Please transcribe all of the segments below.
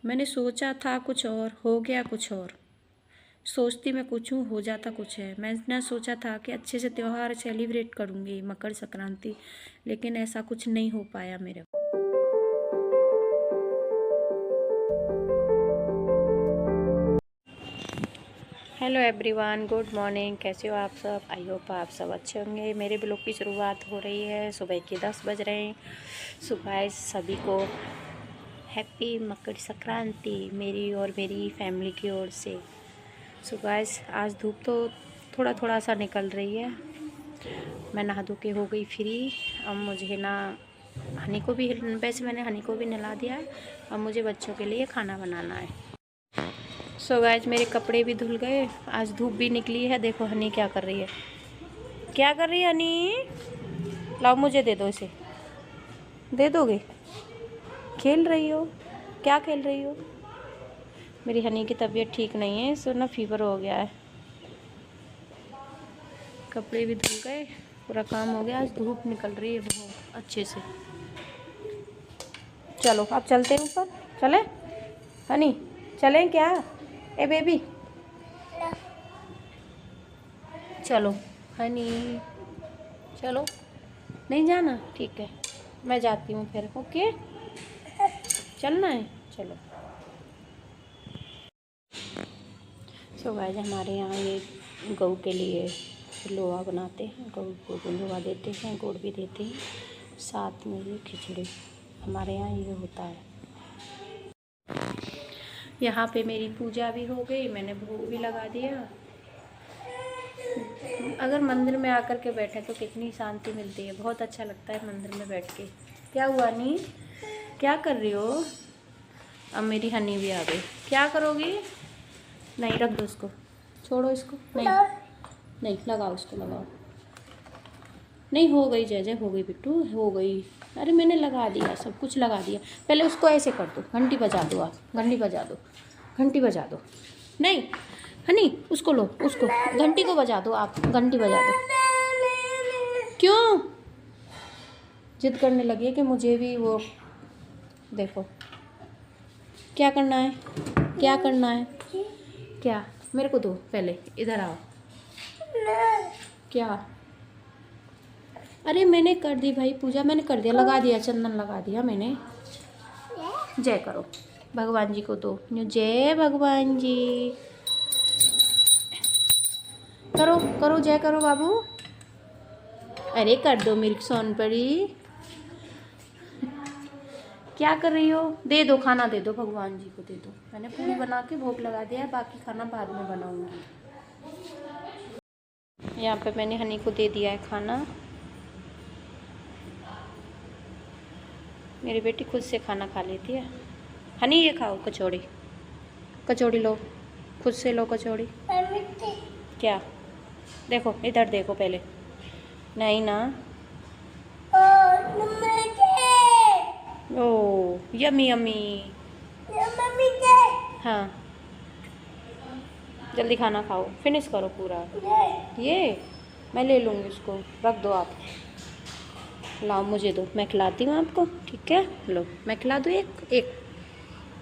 मैंने सोचा था कुछ और, हो गया कुछ और। सोचती मैं कुछ हूँ, हो जाता कुछ है। मैंने सोचा था कि अच्छे से त्यौहार सेलिब्रेट करूँगी, मकर संक्रांति, लेकिन ऐसा कुछ नहीं हो पाया मेरे को। Hello everyone, good morning. कैसे हो आप सब? आई होप आप सब अच्छे होंगे। मेरे ब्लॉग की शुरुआत हो रही है, सुबह के 10 बज रहे हैं। सुबह सभी को हैप्पी मकर संक्रांति मेरी और मेरी फैमिली की ओर से। सुबह आज धूप तो थोड़ा थोड़ा सा निकल रही है। मैं नहा धो के हो गई फ्री। अब मुझे ना हनी को भी, वैसे मैंने हनी को भी नहला दिया है। अब मुझे बच्चों के लिए खाना बनाना है। सो गाइस मेरे कपड़े भी धुल गए, आज धूप भी निकली है। देखो हनी क्या कर रही है, क्या कर रही है हनी? लाओ मुझे दे दो, इसे दे दोगे? खेल रही हो? क्या खेल रही हो? मेरी हनी की तबीयत ठीक नहीं है, इसको ना फीवर हो गया है। कपड़े भी धुल गए, पूरा काम हो गया। आज धूप निकल रही है बहुत अच्छे से। चलो अब चलते हैं ऊपर। चले हनी? चलें क्या? ए बेबी चलो हनी, चलो। नहीं जाना? ठीक है, मैं जाती हूँ फिर। ओके, चलना है, चलो। सो गाइस हमारे यहाँ ये गऊ के लिए लोहा बनाते हैं, गऊ को लोहा देते हैं, गुड़ भी देते हैं, साथ में ये खिचड़ी। हमारे यहाँ ये होता है। यहाँ पे मेरी पूजा भी हो गई, मैंने भोग भी लगा दिया। अगर मंदिर में आकर के बैठे तो कितनी शांति मिलती है, बहुत अच्छा लगता है मंदिर में बैठ के। क्या हुआ नी, क्या कर रही हो? अब मेरी हनी भी आ गई। क्या करोगी? नहीं, रख दो इसको, छोड़ो इसको। नहीं नहीं, लगाओ इसको, लगाओ। नहीं, हो गई जय जय, हो गई बिट्टू, हो गई। अरे मैंने लगा दिया, सब कुछ लगा दिया। पहले उसको ऐसे कर दो, घंटी बजा दो, आप घंटी बजा दो, घंटी बजा दो। नहीं हनी, उसको लो, उसको घंटी को बजा दो, आप घंटी बजा दो। क्यों जिद करने लगी है कि मुझे भी वो, देखो क्या करना है, क्या करना है, क्या? मेरे को दो, पहले इधर आओ। क्या? अरे मैंने कर दी भाई पूजा, मैंने कर दिया, लगा दिया, चंदन लगा दिया मैंने। जय करो भगवान जी को दो, जय भगवान जी। करो करो, जय करो बाबू। अरे कर दो मेरी सोन परी। क्या कर रही हो? दे दो, खाना दे दो, भगवान जी को दे दो। मैंने पूरी बना के भोग लगा दिया है, बाकी खाना बाद में बनाऊंगी। यहाँ पे मैंने हनी को दे दिया है खाना। मेरी बेटी खुद से खाना खा लेती है। हनी ये खाओ कचौड़ी, कचौड़ी लो, खुद से लो कचौड़ी। क्या? देखो इधर देखो पहले। नहीं ना। ओ यमी यमी। हाँ जल्दी खाना खाओ, फिनिश करो पूरा। ये मैं ले लूँगी उसको, रख दो आप। लाओ मुझे दो, मैं खिलाती हूँ आपको, ठीक है? लो मैं खिला दूँ, एक एक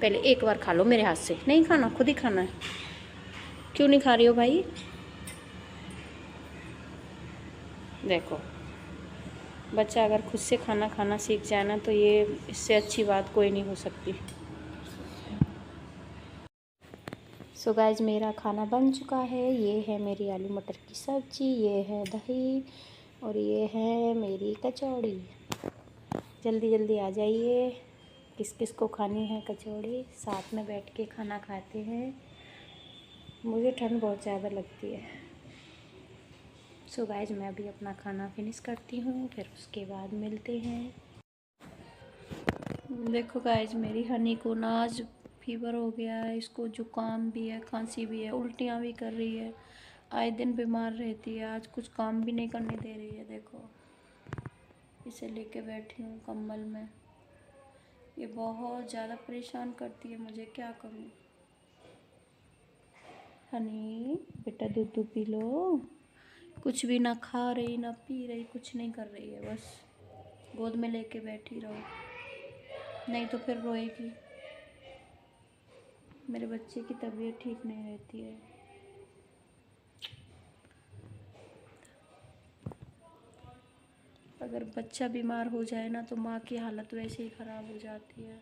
पहले एक बार खा लो मेरे हाथ से। नहीं खाना, खुद ही खाना है। क्यों नहीं खा रही हो भाई? देखो बच्चा अगर खुद से खाना खाना सीख जाए ना, तो ये इससे अच्छी बात कोई नहीं हो सकती। सो गाइज मेरा खाना बन चुका है। ये है मेरी आलू मटर की सब्ज़ी, ये है दही, और ये है मेरी कचौड़ी। जल्दी जल्दी आ जाइए, किस किस को खानी है कचौड़ी, साथ में बैठ के खाना खाते हैं। मुझे ठंड बहुत ज़्यादा लगती है। सो गाइज मैं अभी अपना खाना फिनिश करती हूँ, फिर उसके बाद मिलते हैं। देखो गाइज मेरी हनी को ना आज फीवर हो गया है, इसको जुकाम भी है, खांसी भी है, उल्टियाँ भी कर रही है, आए दिन बीमार रहती है। आज कुछ काम भी नहीं करने दे रही है। देखो इसे लेके बैठी हूँ कंबल में, ये बहुत ज़्यादा परेशान करती है मुझे, क्या करूँ? हनी बेटा दूध दूध पी लो। कुछ भी ना खा रही ना पी रही, कुछ नहीं कर रही है, बस गोद में लेके बैठी रहो, नहीं तो फिर रोएगी। मेरे बच्चे की तबीयत ठीक नहीं रहती है। अगर बच्चा बीमार हो जाए ना तो माँ की हालत वैसे ही ख़राब हो जाती है।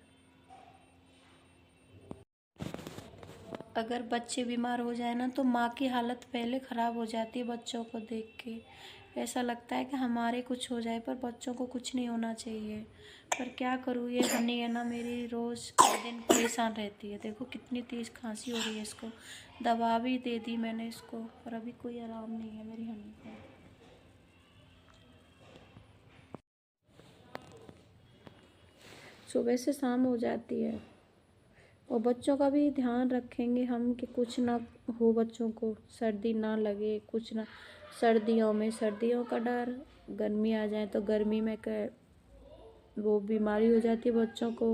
अगर बच्चे बीमार हो जाए ना तो माँ की हालत पहले ख़राब हो जाती है बच्चों को देख के। ऐसा लगता है कि हमारे कुछ हो जाए, पर बच्चों को कुछ नहीं होना चाहिए। पर क्या करूँ, ये हनी है ना मेरी, रोज़ दिन परेशान रहती है। देखो कितनी तेज़ खांसी हो रही है इसको। दवा भी दे दी मैंने इसको, पर अभी कोई आराम नहीं है मेरी हनी को। सुबह से शाम हो जाती है। और बच्चों का भी ध्यान रखेंगे हम कि कुछ ना हो, बच्चों को सर्दी ना लगे, कुछ ना। सर्दियों का डर, गर्मी आ जाए तो गर्मी में वो बीमारी हो जाती है बच्चों को।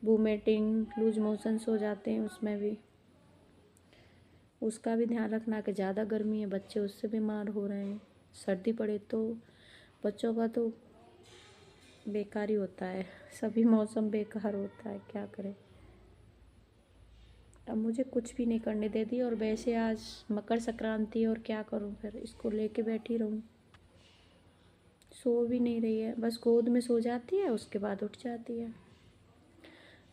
वोमिटिंग, लूज मोशंस हो जाते हैं उसमें भी। उसका भी ध्यान रखना कि ज़्यादा गर्मी है, बच्चे उससे बीमार हो रहे हैं। सर्दी पड़े तो बच्चों का तो बेकार ही होता है। सभी मौसम बेकार होता है, क्या करें। अब मुझे कुछ भी नहीं करने दे दी, और वैसे आज मकर संक्रांति, और क्या करूं, फिर इसको लेके बैठी रहूं। सो भी नहीं रही है, बस गोद में सो जाती है, उसके बाद उठ जाती है।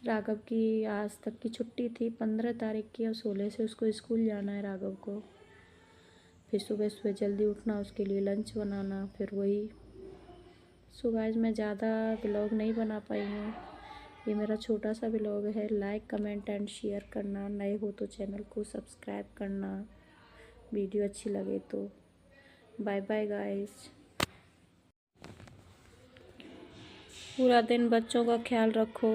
राघव की आज तक की छुट्टी थी 15 तारीख की, और 16 से उसको स्कूल जाना है राघव को। फिर सुबह सुबह जल्दी उठना, उसके लिए लंच बनाना, फिर वही। सुबह मैं ज़्यादा व्लॉग नहीं बना पाई हूँ। ये मेरा छोटा सा व्लॉग है। लाइक, कमेंट एंड शेयर करना। नए हो तो चैनल को सब्सक्राइब करना, वीडियो अच्छी लगे तो। Bye bye guys. पूरा दिन बच्चों का ख्याल रखो।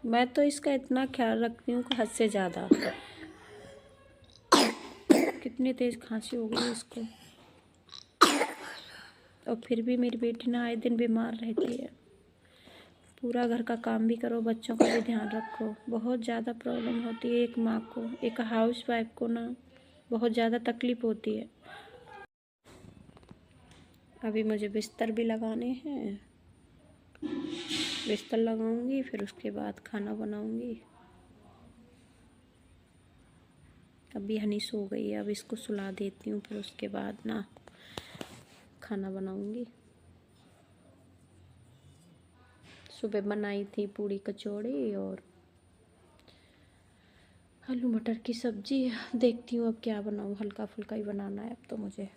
मैं तो इसका इतना ख्याल रखती हूँ कि हद से ज़्यादा। कितनी तेज़ खांसी हो गई इसको, और फिर भी मेरी बेटी ना आए दिन बीमार रहती है। पूरा घर का काम भी करो, बच्चों का भी ध्यान रखो। बहुत ज़्यादा प्रॉब्लम होती है एक माँ को, एक हाउस वाइफ को ना बहुत ज़्यादा तकलीफ़ होती है। अभी मुझे बिस्तर भी लगाने हैं, बिस्तर लगाऊंगी, फिर उसके बाद खाना बनाऊंगी। अभी हनी सो गई है, अब इसको सुला देती हूँ, फिर उसके बाद ना खाना बनाऊंगी। सुबह बनाई थी पूड़ी कचौड़ी और आलू मटर की सब्जी। देखती हूँ अब क्या बनाऊँ, हल्का फुल्का ही बनाना है अब तो मुझे,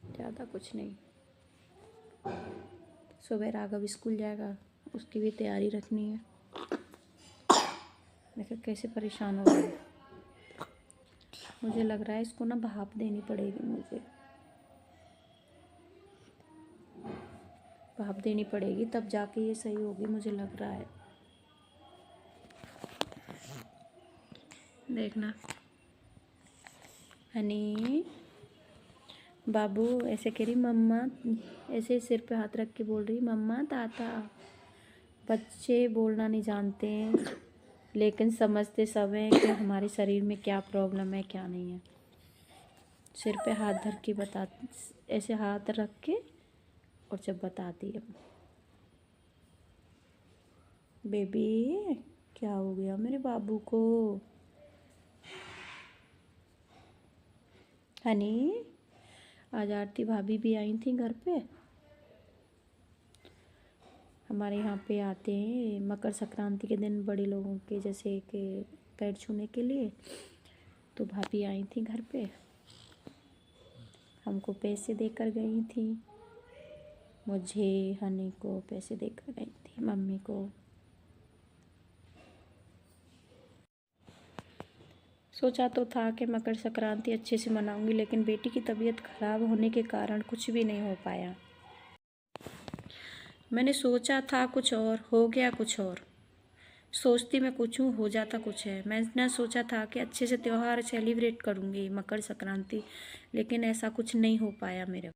ज़्यादा कुछ नहीं। सुबह राघव स्कूल जाएगा, उसकी भी तैयारी रखनी है। देखो कैसे परेशान हो रहा है। मुझे लग रहा है इसको ना भाप देनी पड़ेगी, मुझे भाप देनी पड़ेगी, तब जाके ये सही होगी, मुझे लग रहा है। देखना हनी, बाबू ऐसे कह रही मम्मा, ऐसे सिर पे हाथ रख के बोल रही मम्मा ताता। बच्चे बोलना नहीं जानते हैं, लेकिन समझते सब हैं कि हमारे शरीर में क्या प्रॉब्लम है क्या नहीं है। सिर पे हाथ धर के बता, ऐसे हाथ रख के, और जब बताती है बेबी क्या हो गया मेरे बाबू को। हनी, आज आरती भाभी भी आई थी घर पे। हमारे यहाँ पे आते हैं मकर संक्रांति के दिन बड़े लोगों के जैसे कि पैर छूने के लिए, तो भाभी आई थी घर पे, हमको पैसे देकर गई थी। मुझे, हनी को पैसे देकर गई थी, मम्मी को। सोचा तो था कि मकर संक्रांति अच्छे से मनाऊंगी, लेकिन बेटी की तबीयत ख़राब होने के कारण कुछ भी नहीं हो पाया। मैंने सोचा था कुछ और, हो गया कुछ और। सोचती मैं कुछ हूँ, हो जाता कुछ है। मैंने सोचा था कि अच्छे से त्यौहार सेलिब्रेट करूँगी मकर संक्रांति, लेकिन ऐसा कुछ नहीं हो पाया मेरे।